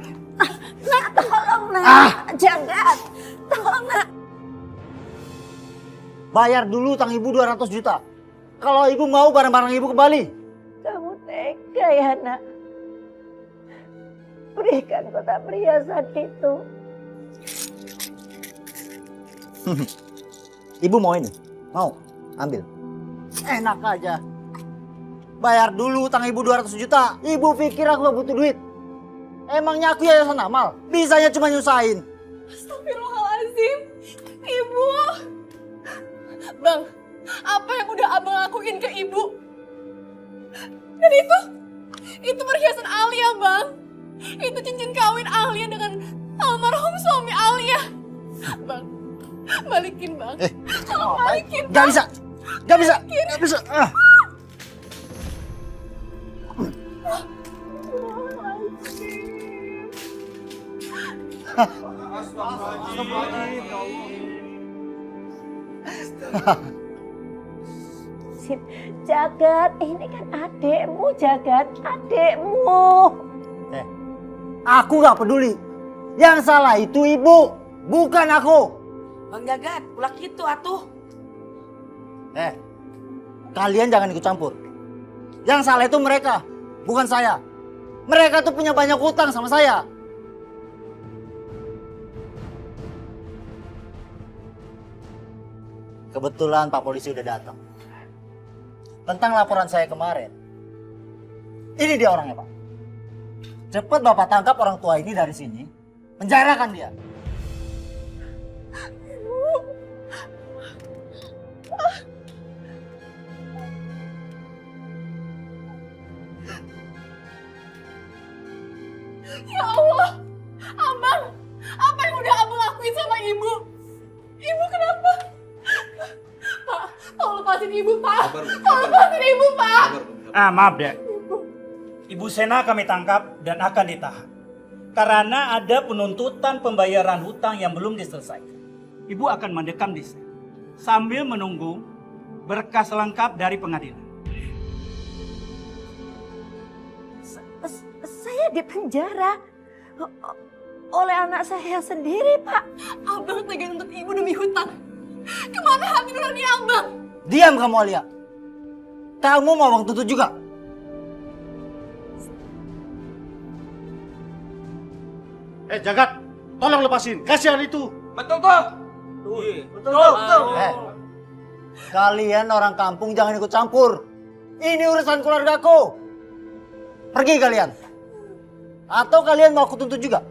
Nak tolong nak. Jagat. Tolong nak. Bayar dulu utang ibu 200 juta. Kalau ibu mau barang-barang ibu kembali. Kamu tega ya nak. berikan kotak perhiasan itu. Ibu mau ini? Mau? Ambil. Enak aja. Bayar dulu utang ibu 200 juta. Ibu pikir aku gak butuh duit? Emangnya aku yayasan amal? Bisanya cuma nyusahin. Astagfirullahaladzim. Ibu. Bang, apa yang udah abang lakuin ke ibu? Dan itu perhiasan Alia, Bang. Itu cincin kawin Alia dengan almarhum suami Alia. Bang, balikin, Bang. Tolong balikin, Gak Bang. bisa. Gak bisa. Gak bisa. Ah. Jagat, ini kan adekmu, Jagat, adekmu. Aku gak peduli. Yang salah itu ibu, bukan aku. Bang Jagat, ulah gitu atuh. Kalian jangan ikut campur. Yang salah itu mereka, bukan saya. Mereka tuh punya banyak hutang sama saya. Kebetulan Pak Polisi udah datang. Tentang laporan saya kemarin. Ini dia orangnya, Pak. Cepat Bapak tangkap orang tua ini dari sini. Penjarakan dia. Ya Allah, Abang, apa yang udah Abang lakuin sama ibu? Ibu kenapa? Pak, tolong lepasin ibu, Pak. Tolong lepasin ibu, Pak. Maaf dek. Ibu Sena kami tangkap dan akan ditahan. Karena ada penuntutan pembayaran hutang yang belum diselesaikan. Ibu akan mendekam di sini sambil menunggu berkas lengkap dari pengadilan. Saya di penjara oleh anak saya sendiri, Pak. Abang tega untuk ibu demi hutang. Kemana hati nurani Abang? Diam kamu, Alia. Kamu mau uang tuntut juga? Jagat, tolong lepasin. Kasihan itu. Betul tuh. Betul. Kalian orang kampung jangan ikut campur. Ini urusan keluargaku. Pergi kalian. Atau kalian mau aku tuntut juga?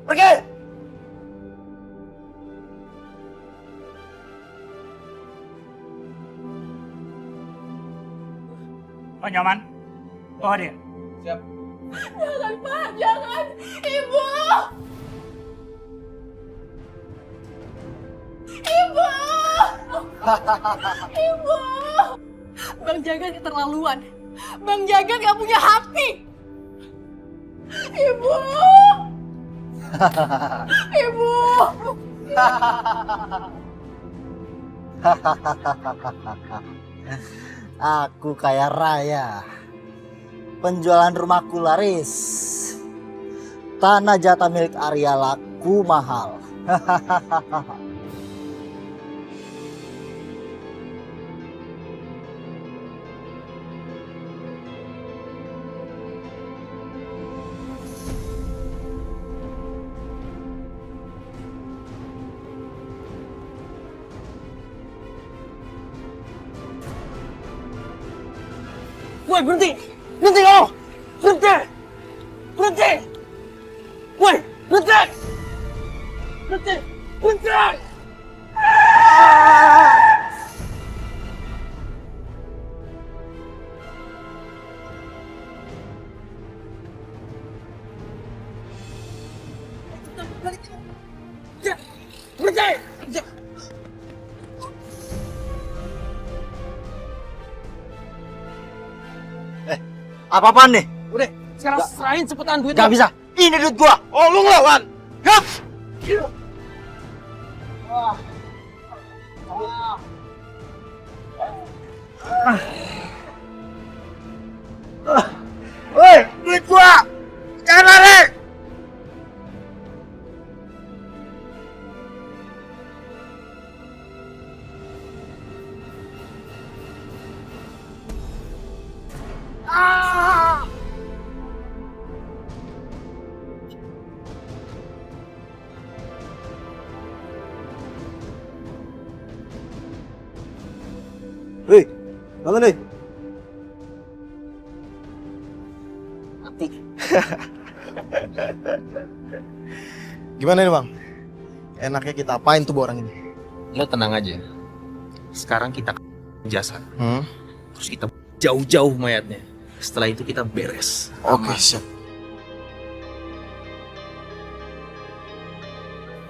Pergi! Pak Nyoman, bawa dia. Siap. Jangan, Pak, jangan. Ibu! Ibu! Ibu! Bang Jagat keterlaluan. Bang Jagat gak punya hati. Ibu! Ibu! Aku kaya raya. Penjualan rumahku laris. Tanah jatah milik Arya laku mahal. Woi, berhenti! Berhenti kamu! Berhenti! Berhenti! Woi, berhenti! Berhenti! Berhenti! Berhenti! Apa-apaan nih? Udah, sekarang serahin cepetan duit. Gak bisa. Ini duit gua. Oh, lu ngelawan. Hup! Woi, duit gua. Jangan lari. Hei, bangun deh. Mati. Gimana nih bang? Enaknya kita apain tuh orang ini? Lo tenang aja. Sekarang kita jasad. Hmm? Terus kita jauh-jauh mayatnya. Setelah itu kita beres. Oke, siap.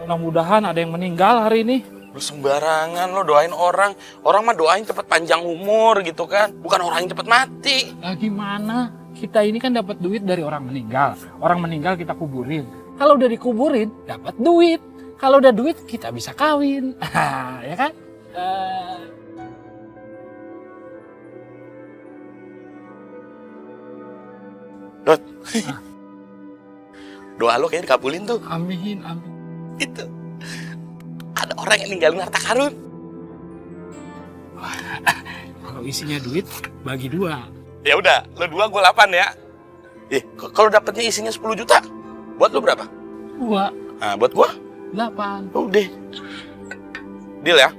Mudah-mudahan ada yang meninggal hari ini. Lu sembarangan lo doain orang. Orang mah doain cepet panjang umur gitu kan. Bukan orang yang cepet mati. Lah gimana? Kita ini kan dapat duit dari orang meninggal. Orang meninggal kita kuburin. Kalau udah dikuburin, dapat duit. Kalau udah duit, kita bisa kawin. Ya kan? Dot. Doa lo kayaknya dikabulin tuh. Amin, amin. Itu. Ada orang yang ninggalin harta karun. Kalau isinya duit, bagi 2. Ya udah, lo 2, gue 8 ya. Kalau dapetnya isinya 10 juta, buat lo berapa? 2. Nah, buat gue 8. udah. Deal ya?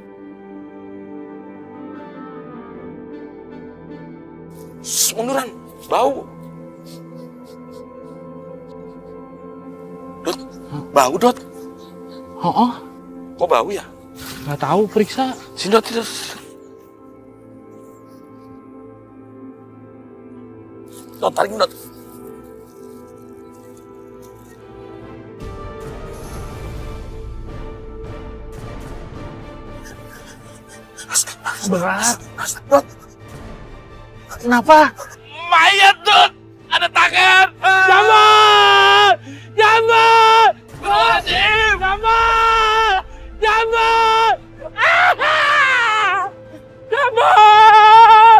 Shh, munduran, bau. Dot, bau Dot. Oh, kok bau ya? Nggak tahu, periksa. Sini Dot, sini. Dot, tarik Dot. Berat. Dot. Kenapa? Mayat Dot, ada tangan. Jamal! Jamal! Wajib! Jamal! Jamal! Jamal!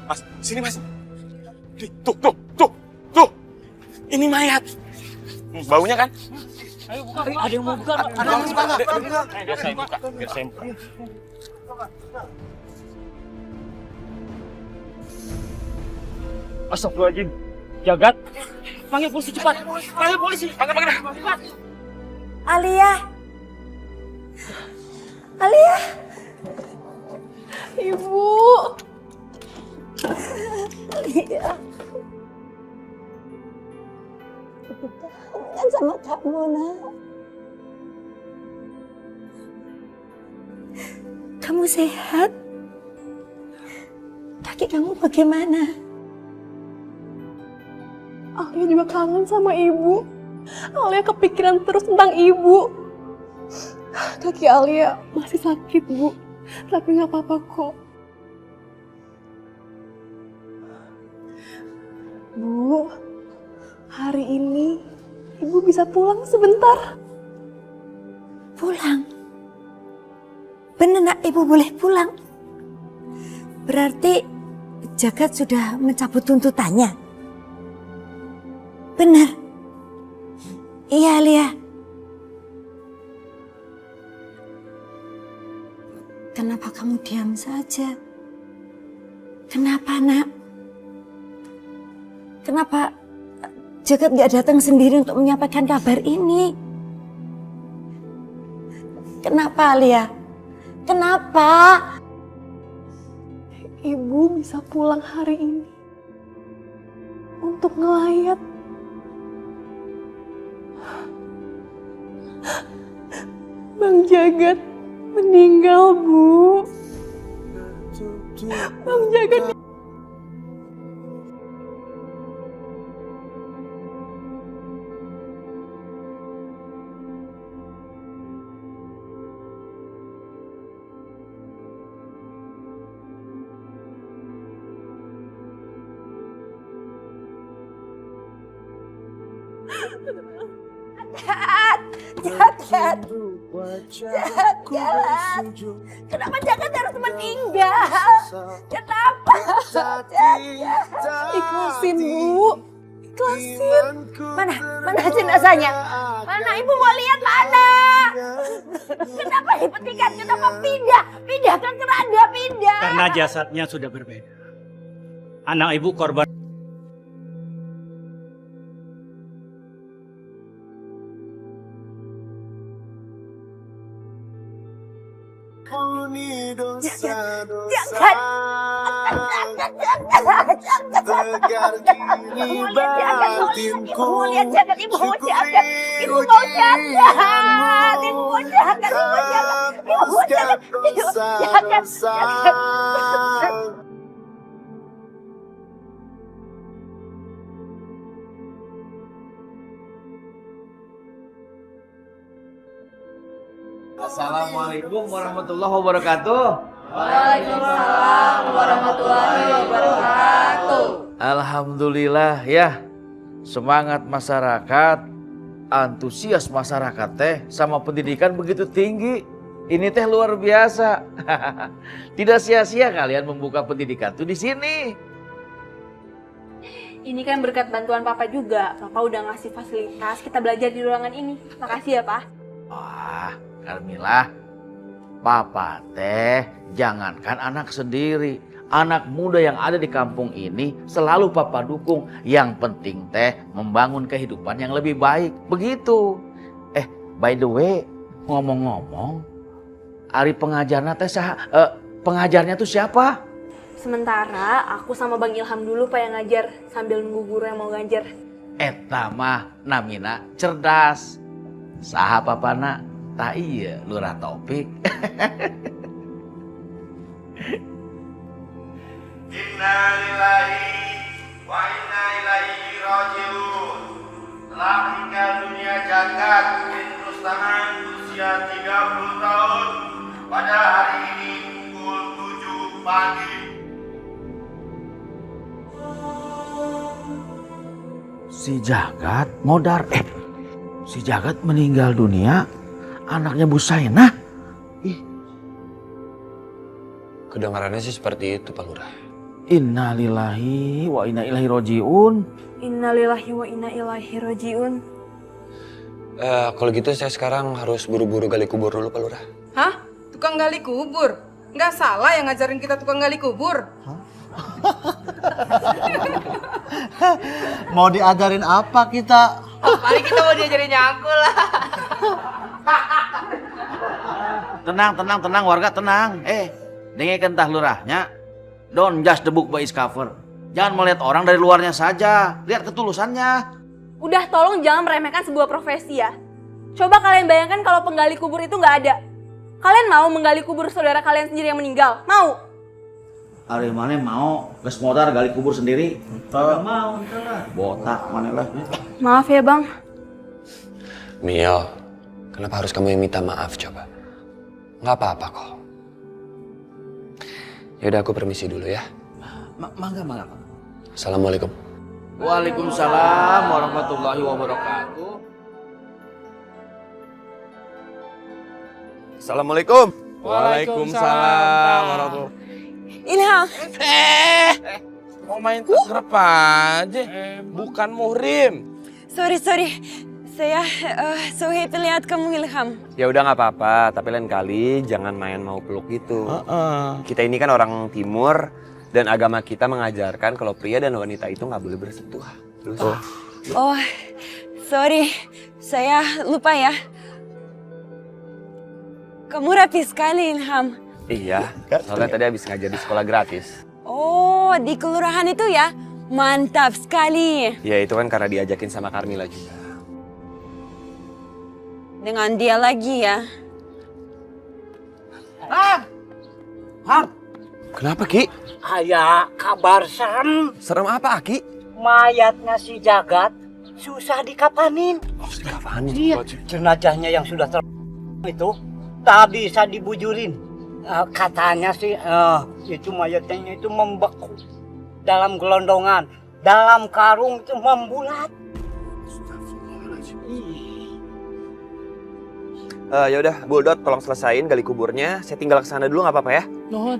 Mas, sini Mas. Tuh. Ini mayat. Baunya kan? Ayo buka. Ada yang mau buka. Ada yang mau buka. Biar saya buka. Astagfirullahaladzim. Jagat. Panggil polisi cepat. Panggil polisi. Panggil. Cepat. Alia. Alia. Ibu. Alia. Ibu kangen sama kamu, nak. Kamu sehat? Kaki kamu bagaimana? Alia juga kangen sama ibu. Alia kepikiran terus tentang ibu. Kaki Alia masih sakit, Bu. Tapi nggak apa-apa kok. Bu, hari ini ibu bisa pulang sebentar. Pulang? Bener nak, ibu boleh pulang? Berarti Jagat sudah mencabut tuntutannya? Benar? Iya, Lia. Kenapa kamu diam saja? Kenapa, nak? Kenapa Jagat nggak datang sendiri untuk menyampaikan kabar ini? Kenapa, Lia? Kenapa? Ibu bisa pulang hari ini untuk ngelayat. Bang Jagat meninggal, Bu. Bang Jagat. Jagat. Kenapa Jagat harus meninggal? Kenapa? Ikhlasin, Bu. Ikhlasin. Mana jenazahnya? Mana ibu mau lihat mana? Kenapa dipetikan? Kenapa pindah? Pindahkan keranda, pindah. Karena jasadnya sudah berbeda. Anak ibu korban. Ampuni dosa-dosa tegar kini batinku. Hapuskan dosa-dosa. Assalamualaikum warahmatullahi wabarakatuh. Waalaikumsalam warahmatullahi wabarakatuh. Alhamdulillah ya, semangat masyarakat, antusias masyarakat teh sama pendidikan begitu tinggi. Ini teh luar biasa. Tidak sia-sia kalian membuka pendidikan tuh di sini. Ini kan berkat bantuan Papa juga. Papa udah ngasih fasilitas kita belajar di ruangan ini. Makasih ya, Pak. Wah, Karmila, Papa teh jangankan anak sendiri, anak muda yang ada di kampung ini selalu Papa dukung. Yang penting teh membangun kehidupan yang lebih baik. Begitu. By the way, ngomong-ngomong, Ari pengajarnya teh pengajarnya tuh siapa? Sementara aku sama Bang Ilham dulu Pak yang ngajar sambil nunggu guru yang mau ngajar. Eta mah namina cerdas. Saha papana? Tak iya, Lurah Taufik. Inna lillahi wa inna ilaihi raji'un. Telah meninggal dunia jagat bin Rustaman usia 30 tahun pada hari ini pukul 7 pagi. Si Jagat modar, si Jagat meninggal dunia, anaknya Bu Sainah. Kedengarannya sih seperti itu, Pak Lurah. Innalillahi wa inna ilaihi raji'un. Innalillahi wa inna ilaihi raji'un. Kalau gitu saya sekarang harus buru-buru gali kubur dulu, Pak Lurah. Hah? Tukang gali kubur? Nggak salah yang ngajarin kita tukang gali kubur. Mau diajarin apa kita? Paling kita mau diajarin nyangkul lah. Tenang warga, tenang. Dengarkan tah lurahnya. Don't judge the book by its cover. Jangan melihat orang dari luarnya saja. Lihat ketulusannya. Udah tolong jangan meremehkan sebuah profesi ya. Coba kalian bayangkan kalau penggali kubur itu nggak ada. Kalian mau menggali kubur saudara kalian sendiri yang meninggal? Mau? Ari mana mau gas modar gali kubur sendiri? Enggak mau, botak mana lah. Maaf ya Bang. Mio, kenapa harus kamu yang minta maaf coba? Nggak apa-apa kok. Yaudah aku permisi dulu ya. Mangga. Assalamualaikum. Waalaikumsalam warahmatullahi wabarakatuh. Assalamualaikum. Waalaikumsalam warahmatullahi. Ilham. Mau main keserap aja, bukan muhrim. Sorry. Saya so happy lihat kamu Ilham. Ya udah nggak apa-apa, tapi lain kali jangan main mau peluk gitu. Kita ini kan orang timur dan agama kita mengajarkan kalau pria dan wanita itu nggak boleh bersentuhan. Oh, sorry, saya lupa ya. Kamu rapi sekali Ilham. Iya, soalnya tadi habis ngajar di sekolah gratis. Oh, di kelurahan itu ya? Mantap sekali. Ya itu kan karena diajakin sama Karmila juga. Dengan dia lagi ya. Ham. Kenapa Ki? Ayah, kabar serem. Serem apa Ki? Mayatnya si Jagat susah dikapanin. Dikapanin? Iya, jenazahnya yang sudah itu tak bisa dibujurin. Katanya sih itu mayatnya itu membeku dalam gelondongan, dalam karung itu membulat. Ya udah, Buldot tolong selesain gali kuburnya. Saya tinggal ke sana dulu nggak apa-apa ya? Nuhun.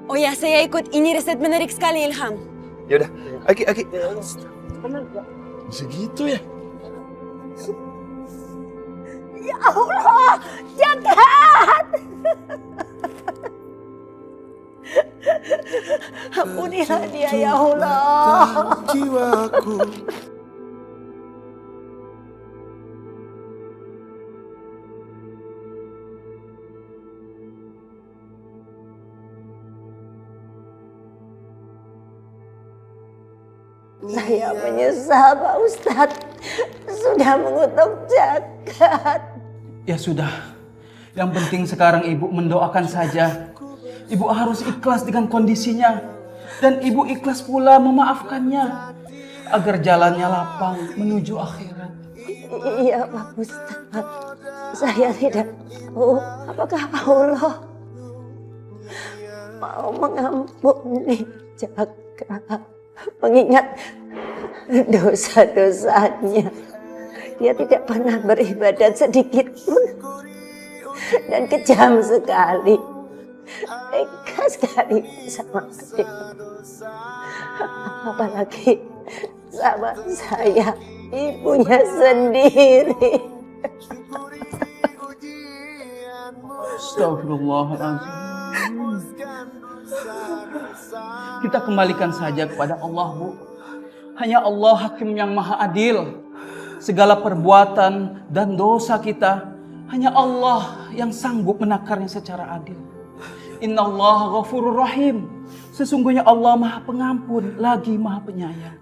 Oh ya, saya ikut. Ini riset menarik sekali Ilham. Ya udah, Aki. Segitu ya? Ya Allah, Jagat! Ampunilah dia ya Allah. Jiwaku. Saya menyesal Pak Ustadz sudah mengutuk jagat. Ya sudah, yang penting sekarang ibu mendoakan saja. Ibu harus ikhlas dengan kondisinya. Dan ibu ikhlas pula memaafkannya. Agar jalannya lapang menuju akhirat. Iya Pak Ustadz, saya tidak tahu apakah Allah mau mengampuni jagat. Mengingat dosa-dosanya, dia tidak pernah beribadat sedikit pun dan kejam sekali, tega sekali sama adik, apalagi sama saya, ibunya sendiri. Astagfirullahaladzim. Kita kembalikan saja kepada Allah, Bu. Hanya Allah Hakim yang Maha Adil. Segala perbuatan dan dosa kita, hanya Allah yang sanggup menakarnya secara adil. Innallaha ghafurur rahim. Sesungguhnya Allah Maha Pengampun lagi Maha Penyayang.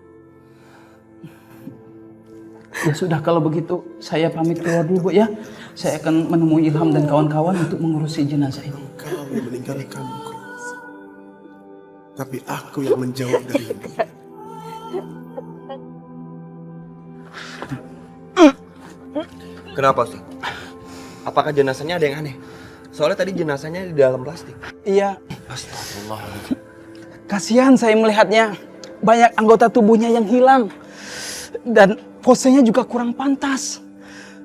Ya sudah, kalau begitu saya pamit keluar dulu, Bu ya. Saya akan menemui Ilham dan kawan-kawan untuk mengurusi jenazah ini. Kau yang meninggalkanku, tapi aku yang menjauh darimu. Kenapa, Ustaz? Apakah jenazahnya ada yang aneh? Soalnya tadi jenazahnya di dalam plastik. Iya. Astagfirullah. Kasihan saya melihatnya. Banyak anggota tubuhnya yang hilang. Dan posenya juga kurang pantas.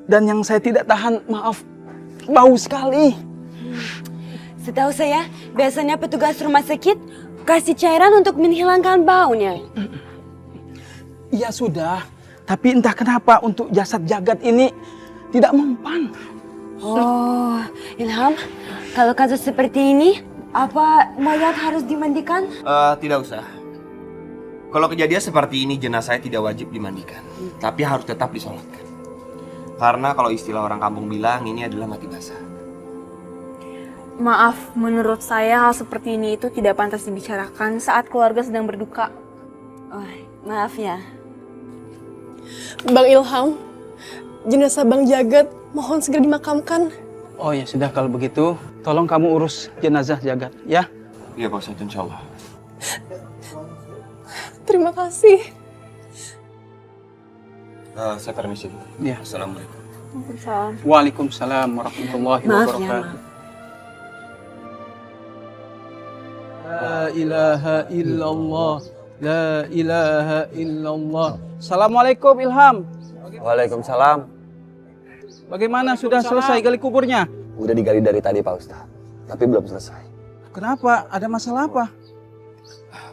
Dan yang saya tidak tahan, maaf, bau sekali. Setahu saya, biasanya petugas rumah sakit kasih cairan untuk menghilangkan baunya. Iya sudah, tapi entah kenapa untuk jasad Jagat ini tidak mempan. Oh, Ilham, kalau kasus seperti ini, apa mayat harus dimandikan? Tidak usah. Kalau kejadian seperti ini, jenazahnya tidak wajib dimandikan. Tapi harus tetap disolatkan. Karena kalau istilah orang kampung bilang, ini adalah mati basah. Maaf, menurut saya hal seperti ini itu tidak pantas dibicarakan saat keluarga sedang berduka. Oh, maaf ya. Bang Ilham, jenazah Bang Jagat mohon segera dimakamkan. Oh ya sudah, kalau begitu tolong kamu urus jenazah Jagat ya. Iya Pak Ustadz, insya Allah. Terima kasih. Saya permisi dulu. Ya. Assalamualaikum. Waalaikumsalam warahmatullahi wabarakatuh. La ilaha illallah, la ilaha illallah. Assalamualaikum Ilham. Waalaikumsalam. Bagaimana, sudah selesai gali kuburnya? Udah digali dari tadi Pak Ustadz, tapi belum selesai. Kenapa? Ada masalah apa?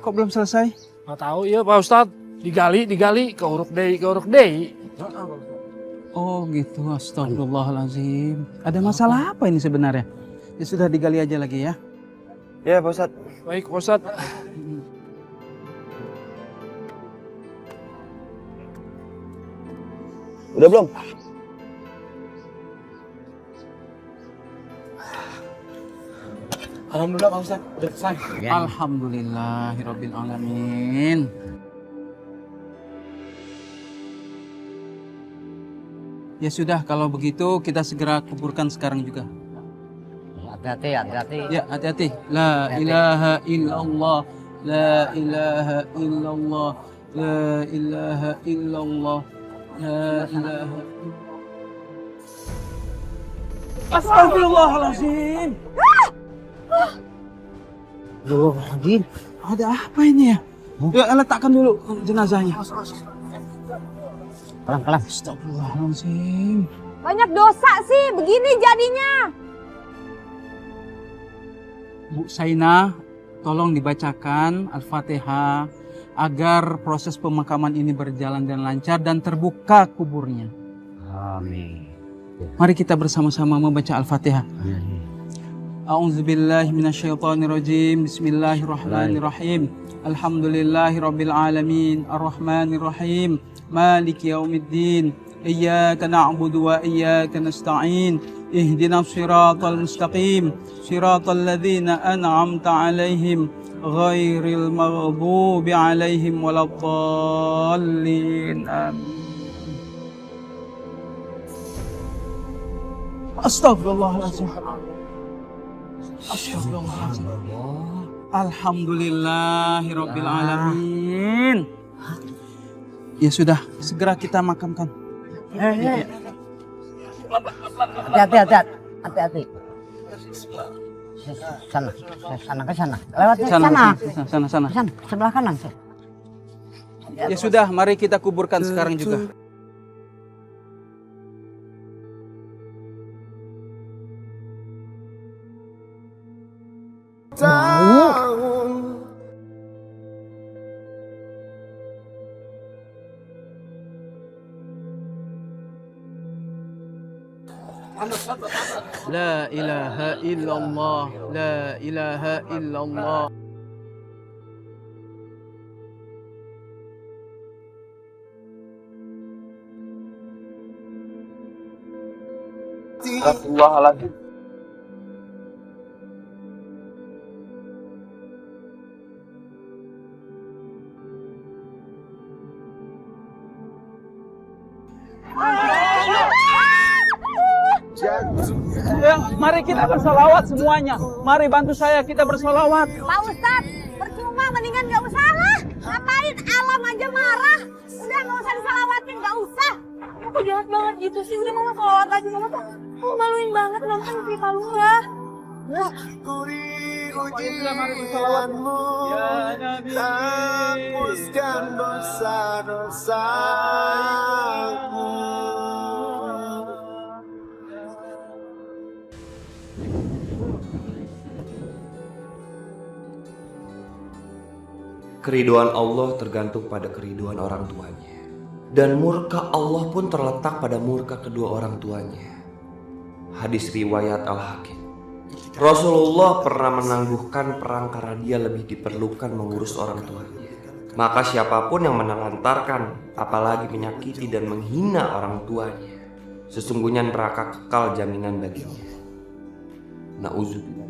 Kok belum selesai? Nggak tahu ya Pak Ustadz. Digali, keuruk dei. Oh gitu, astagfirullahaladzim. Ada masalah apa ini sebenarnya? Ya sudah, digali aja lagi ya. Ya Pak Ustadz. Baik Pak Ustadz. Udah belum? Alhamdulillah Pak Ustadz, udah selesai. Alhamdulillahirabbil alamin. Ya sudah, kalau begitu kita segera kuburkan sekarang juga. Hati-hati. Ya, hati-hati. La ilaha illallah, la ilaha illallah, la ilaha illallah, la ilaha illallah. Astagfirullahaladzim. Astagfirullahaladzim. Ada apa ini ya? Ya, letakkan dulu jenazahnya. Pelan-pelan. Astagfirullahaladzim. Banyak dosa sih, begini jadinya. Bu Saina, tolong dibacakan Al-Fatihah agar proses pemakaman ini berjalan dan lancar dan terbuka kuburnya. Amin. Mari kita bersama-sama membaca Al-Fatihah. A'udzubillahi minasyaitonirrajim. Bismillahirrahmanirrahim. Alhamdulillahirabbil alamin. Arrahmanirrahim. Maliki yaumiddin. Iyyaka na'budu wa iyyaka nasta'in. Ihdinas siratal mustaqim. Siratal ladzina an'amta 'alaihim ghairil maghdubi alaihim waladdallin. Amin. Astagfirullahaladzim. Astagfirullahaladzim. Alhamdulillahirabbil alamin. Ya sudah, segera kita makamkan. Hati-hati. Sana, ke sana. Lewat sana. Sebelah kanan. Ya sudah, mari kita kuburkan sekarang juga. La ilaha illallah, la ilaha illallah. Astagfirullahaladzim. Ya, mari kita bersolawat semuanya. Mari bantu saya, kita bersolawat. Pak Ustadz, percuma, mendingan gak usah lah. Ngapain alam aja marah. Udah gak usah disalawatin, gak usah. Aku jahat banget gitu sih. Udah mama salawat aja. Mama tuh maluin banget nonton cerita Lurah. Mari bersolawatmu, ya Nabi. Hapuskan dosa-dosaku. Keriduan Allah tergantung pada keriduan orang tuanya. Dan murka Allah pun terletak pada murka kedua orang tuanya. Hadis riwayat Al-Hakim. Rasulullah pernah menangguhkan perang karena dia lebih diperlukan mengurus orang tuanya. Maka siapapun yang menelantarkan, apalagi menyakiti dan menghina orang tuanya, sesungguhnya neraka kekal jaminan baginya. Nauzubillah.